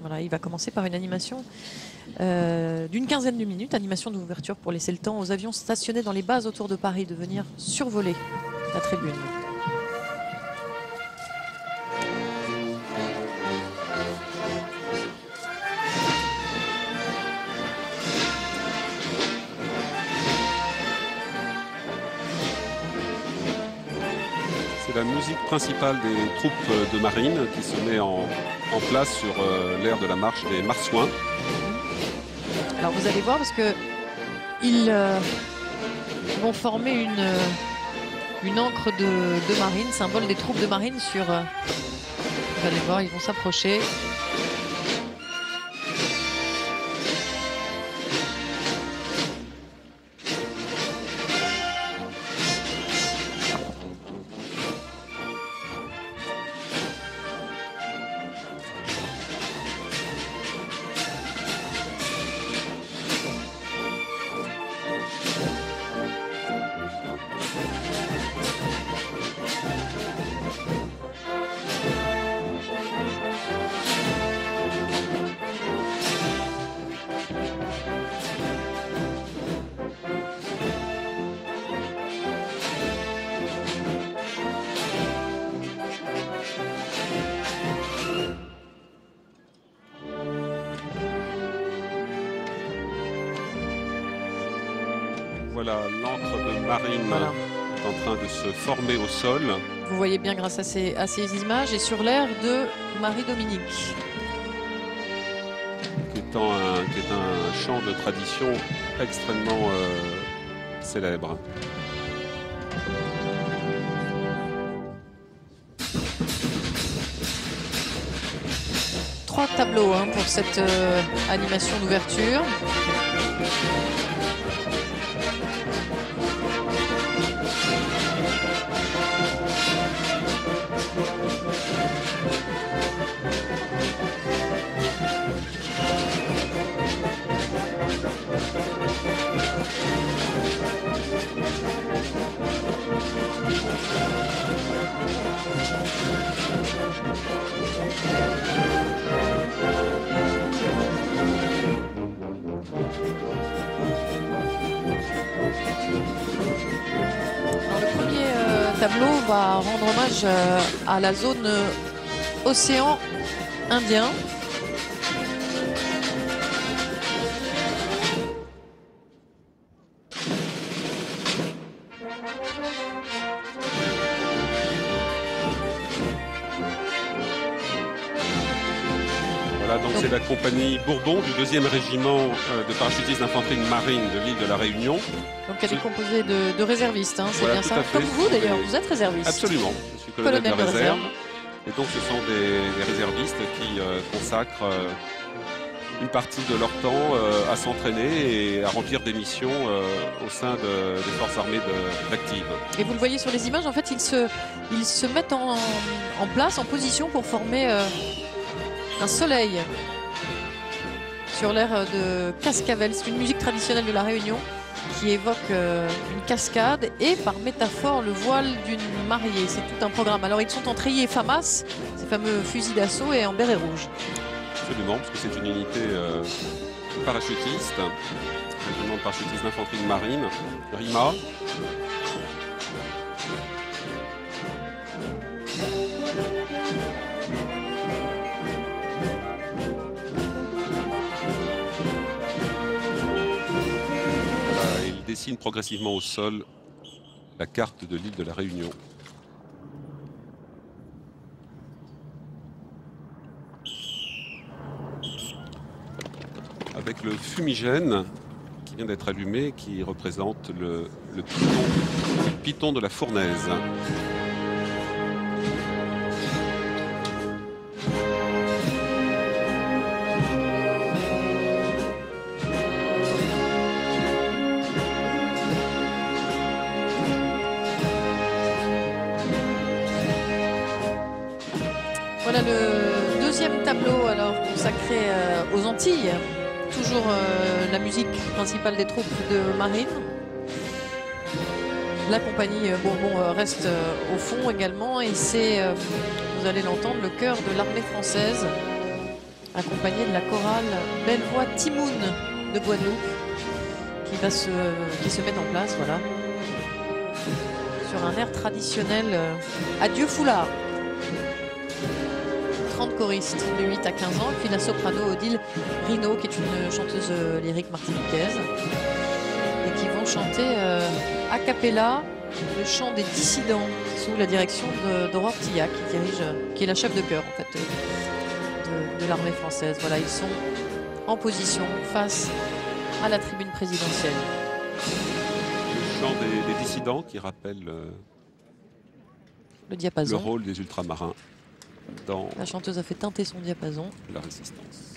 Voilà, il va commencer par une animation d'une quinzaine de minutes, animation d'ouverture pour laisser le temps aux avions stationnés dans les bases autour de Paris de venir survoler la tribune. C'est la musique principale des troupes de marine qui se met en place sur l'aire de la marche des Marsouins. Alors vous allez voir parce que ils vont former une ancre de marine, symbole des troupes de marine sur... vous allez voir, ils vont s'approcher. Voilà, l'ancre de marine est en train de se former au sol. Vous voyez bien grâce à ces images et sur l'air de Marie-Dominique. Qui est un chant de tradition extrêmement célèbre. Trois tableaux pour cette animation d'ouverture. Alors, le premier tableau va rendre hommage à la zone océan Indien. Voilà, donc c'est la compagnie Bourbon du 2e régiment de parachutistes d'infanterie de marine de l'île de la Réunion. Donc elle est composée de réservistes, c'est voilà, bien ça. Comme vous d'ailleurs, vous êtes réserviste. Absolument, je suis colonel de réserve. Et donc ce sont des réservistes qui consacrent une partie de leur temps à s'entraîner et à remplir des missions au sein des forces armées d'active. Et vous le voyez sur les images, en fait, ils se mettent en place, en position pour former un soleil sur l'air de Cascavel. C'est une musique traditionnelle de la Réunion qui évoque une cascade et par métaphore le voile d'une mariée. C'est tout un programme. Alors ils sont en treillis FAMAS, ces fameux fusils d'assaut, et en béret rouge. Absolument, parce que c'est une unité parachutiste, régiment de parachutistes d'infanterie de marine, RIMA. Il dessine progressivement au sol la carte de l'île de la Réunion. Avec le fumigène qui vient d'être allumé, qui représente le piton de la fournaise. Voilà le deuxième tableau alors consacré aux Antilles. Toujours la musique principale des troupes de marine. La compagnie Bourbon reste au fond également et c'est, vous allez l'entendre, le chœur de l'armée française accompagné de la chorale Belle Voix Timoun de Guadeloupe qui se met en place, voilà, sur un air traditionnel Adieu Foulard. 30 choristes de 8 à 15 ans, et puis la soprano Odile Rino, qui est une chanteuse lyrique martiniquaise, et qui vont chanter a cappella le chant des dissidents sous la direction d'Aurore Tillac, qui est la chef de chœur en fait de l'armée française. Voilà, ils sont en position face à la tribune présidentielle. Le chant des dissidents qui rappelle le diapason. Le rôle des ultramarins dans la chanteuse a fait teinter son diapason. La résistance.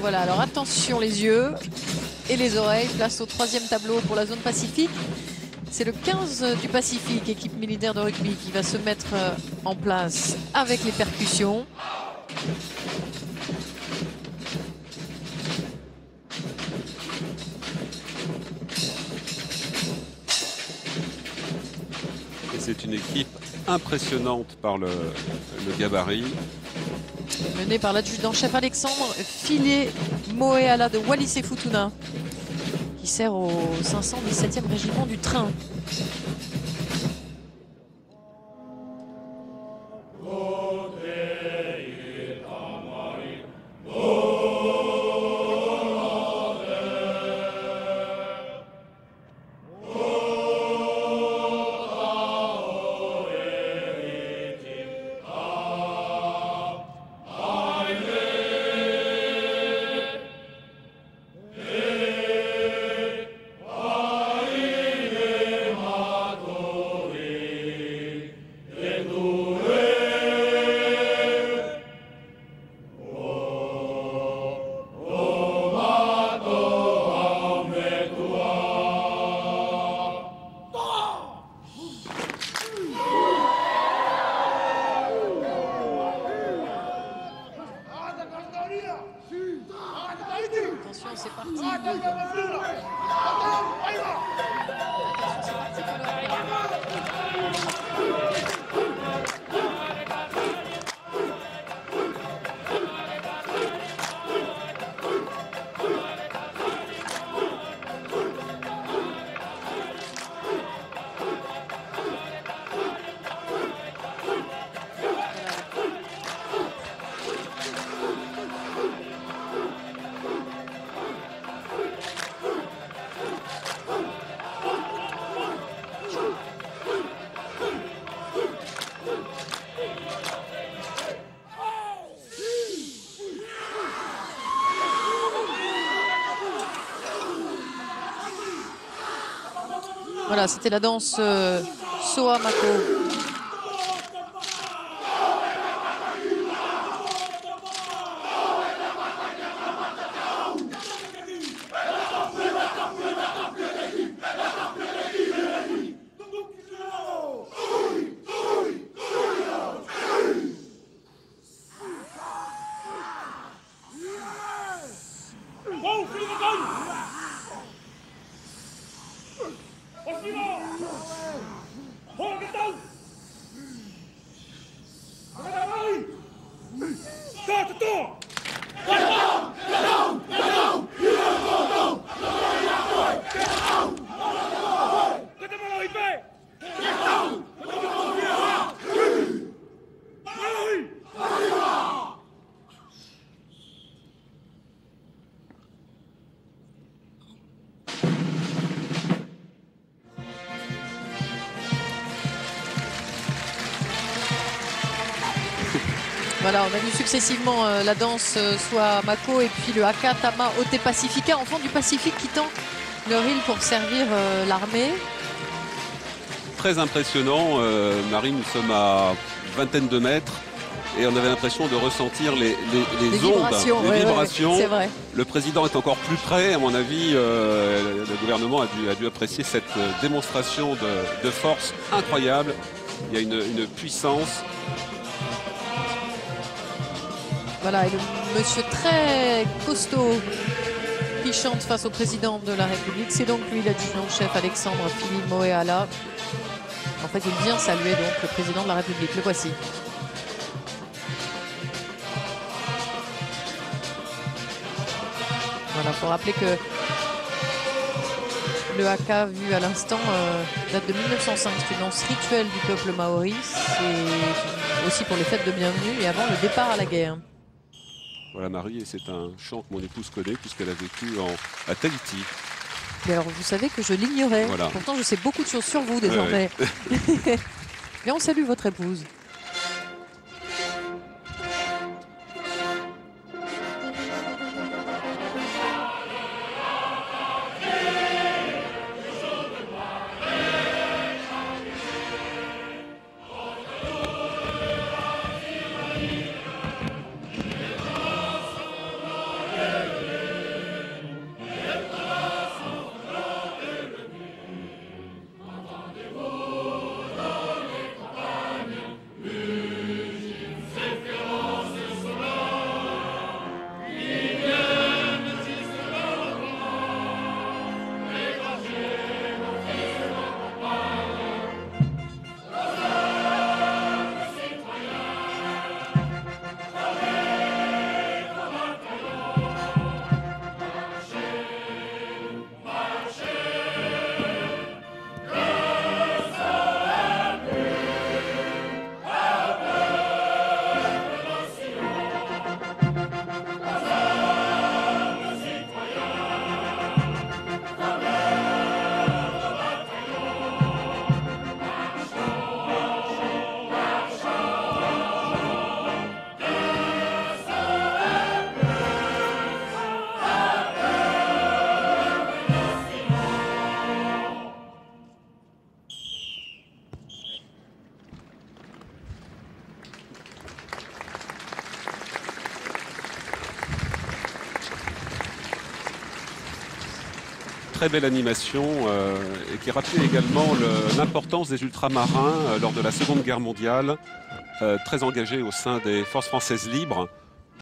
Voilà, alors attention les yeux et les oreilles. Place au 3e tableau pour la zone Pacifique. C'est le 15 du Pacifique, équipe militaire de rugby, qui va se mettre en place avec les percussions. Et c'est une équipe impressionnante par le gabarit. Mené par l'adjudant-chef Alexandre Filé-Moéala de Wallis et Futuna, qui sert au 517e régiment du train. Voilà, c'était la danse Soa Mako. Voilà, on a vu successivement la danse Soa Mako et puis le Haka Tama Ote Pacifica, enfant du Pacifique quittant leur île pour servir l'armée. Très impressionnant, Marie, nous sommes à une vingtaine de mètres et on avait l'impression de ressentir les ondes, les vibrations. C'est vrai. Le président est encore plus près, à mon avis, le gouvernement a dû apprécier cette démonstration de force incroyable. Il y a une puissance. Voilà, et le monsieur très costaud qui chante face au président de la République, c'est donc lui l'adjudant-chef Alexandre Philippe Moéala. En fait, il vient saluer donc le président de la République. Le voici. Voilà, il faut rappeler que le haka vu à l'instant date de 1905. C'est une danse rituelle du peuple maori. C'est aussi pour les fêtes de bienvenue et avant le départ à la guerre. Voilà Marie, et c'est un chant que mon épouse connaît puisqu'elle a vécu à Tahiti. Et alors vous savez que je l'ignorais. Voilà. Pourtant je sais beaucoup de choses sur vous désormais. Ouais. Et on salue votre épouse. Très belle animation et qui rappelait également l'importance des ultramarins lors de la Seconde Guerre mondiale, très engagés au sein des forces françaises libres.